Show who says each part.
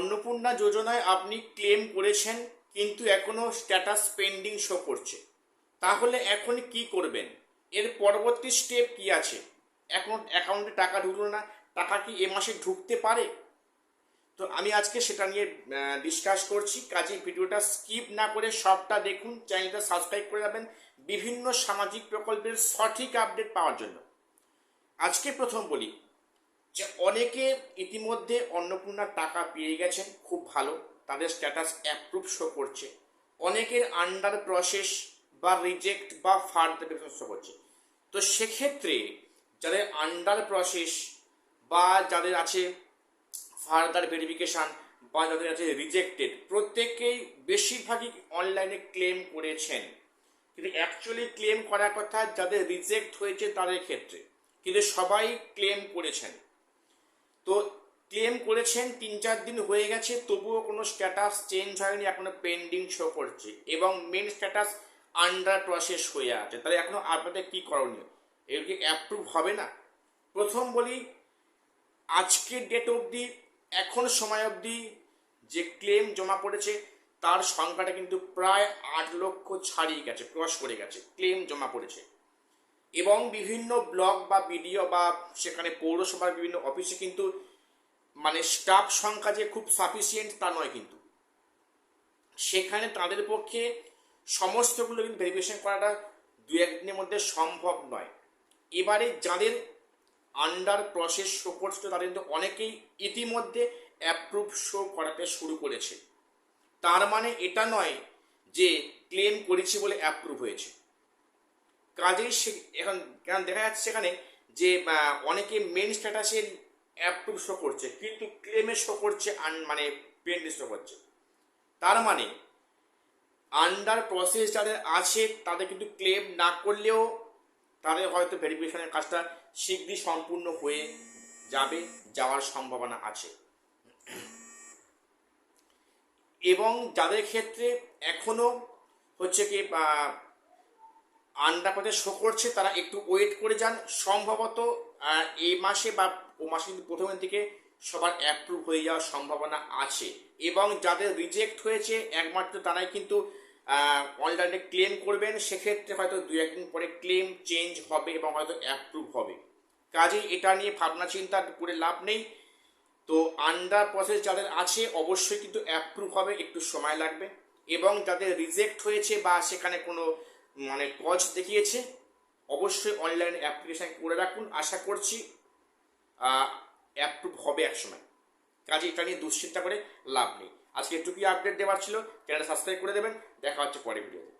Speaker 1: অন্নপূর্ণা যোজনায় আপনি ক্লেম করেছেন কিন্তু এখনো স্ট্যাটাস পেন্ডিং শো করছে, তাহলে এখন কি করবেন? এর পরবর্তী স্টেপ কি আছে? এখন অ্যাকাউন্টে টাকা ঢুকলো না, টাকা কি এ মাসে ঢুকতে পারে? তো আমি আজকে সেটা নিয়ে ডিসকাস করছি, কাজেই ভিডিওটা স্কিপ না করে সবটা দেখুন, চ্যানেলটা সাবস্ক্রাইব করে যাবেন বিভিন্ন সামাজিক প্রকল্পের সঠিক আপডেট পাওয়ার জন্য। আজকে প্রথম বলি যে অনেকে ইতিমধ্যে অন্নপূর্ণার টাকা পেয়ে গেছেন, খুব ভালো, তাদের স্ট্যাটাস অ্যাপ্রুভ শো করছে। অনেকের আন্ডার প্রসেস বা রিজেক্ট বা ফার্দার শো করছে। তো সেক্ষেত্রে যাদের আন্ডার প্রসেস বা যাদের আছে ফার্দার ভেরিফিকেশান বা যাদের আছে রিজেক্টেড, প্রত্যেকেই বেশিরভাগই অনলাইনে ক্লেম করেছেন, কিন্তু অ্যাকচুয়ালি ক্লেম করার কথা যাদের রিজেক্ট হয়েছে তাদের ক্ষেত্রে, কিন্তু সবাই ক্লেম করেছেন। তো ক্লেম করেছেন 3-4 দিন হয়ে গেছে, তবুও কোনো স্ট্যাটাস চেঞ্জ হয়নি, এখনো পেন্ডিং শো করছে এবং মেন স্ট্যাটাস আন্ডার প্রসেস হয়ে আছে। তাহলে এখনো আপনাদের কি করণীয়? এর কি অ্যাপ্রুভ হবে না? প্রথম বলি, আজকের ডেট অবধি, এখন সময় অবধি যে ক্লেম জমা পড়েছে তার সংখ্যাটা কিন্তু প্রায় 8 লক্ষ ছাড়িয়ে গেছে, ক্রস করে গেছে ক্লেম জমা পড়েছে। এবং বিভিন্ন ব্লক বা বিডিও বা সেখানে পৌরসভার বিভিন্ন অফিসে কিন্তু মানে স্টাফ সংখ্যা যে খুব সাফিসিয়েন্ট তা নয়, কিন্তু সেখানে তাদের পক্ষে সমস্তগুলো কিন্তু ভেরিফিকেশন করাটা 2-1 দিনের মধ্যে সম্ভব নয়। এবারে যাদের আন্ডার প্রসেস শো করছে তাদের কিন্তু অনেকেই ইতিমধ্যে অ্যাপ্রুভ শো করাতে শুরু করেছে। তার মানে এটা নয় যে ক্লেম করেছি বলে অ্যাপ্রুভ হয়েছে। কাজেই সে এখন কেন দেখা যাচ্ছে সেখানে যে অনেকে মেন স্ট্যাটাসের অ্যাপ্রুভ শো করছে কিন্তু ক্লেমে শো করছে মানে পেন্ডিং শো করছে। তার মানে আন্ডার প্রসেস যাদের আছে তাদের কিন্তু ক্লেম না করলেও তাদের হয়তো ভেরিফিকেশনের কাজটা শীঘ্রই সম্পূর্ণ হয়ে যাওয়ার সম্ভাবনা আছে। এবং যাদের ক্ষেত্রে এখনো হচ্ছে কি আন্ডার প্রসেস শো করছে তারা একটু ওয়েট করে যান, সম্ভবত এই মাসে বা ও মাসে কিন্তু প্রথমের দিকে সবার অ্যাপ্রুভ হয়ে যাওয়ার সম্ভাবনা আছে। এবং যাদের রিজেক্ট হয়েছে একমাত্র তারাই কিন্তু অনলাইনে ক্লেম করবেন, সেক্ষেত্রে হয়তো 2-1 দিন পরে ক্লেম চেঞ্জ হবে এবং হয়তো অ্যাপ্রুভ হবে। কাজেই এটা নিয়ে ভাবনা চিন্তা করে লাভ নেই। তো আন্ডার প্রসেস যাদের আছে অবশ্যই কিন্তু অ্যাপ্রুভ হবে, একটু সময় লাগবে। এবং যাদের রিজেক্ট হয়েছে বা সেখানে কোনো মানে কজ দেখিয়েছে অবশ্যই অনলাইনে অ্যাপ্লিকেশান করে রাখুন, আশা করছি অ্যাপ্রুভ হবে একসময়। কাজে এটা নিয়ে দুশ্চিন্তা করে লাভ নেই। আজকে এটুকুই আপডেট দেওয়ার ছিল, চ্যানেল সাবস্ক্রাইব করে দেবেন। দেখা হচ্ছে পরের ভিডিওতে।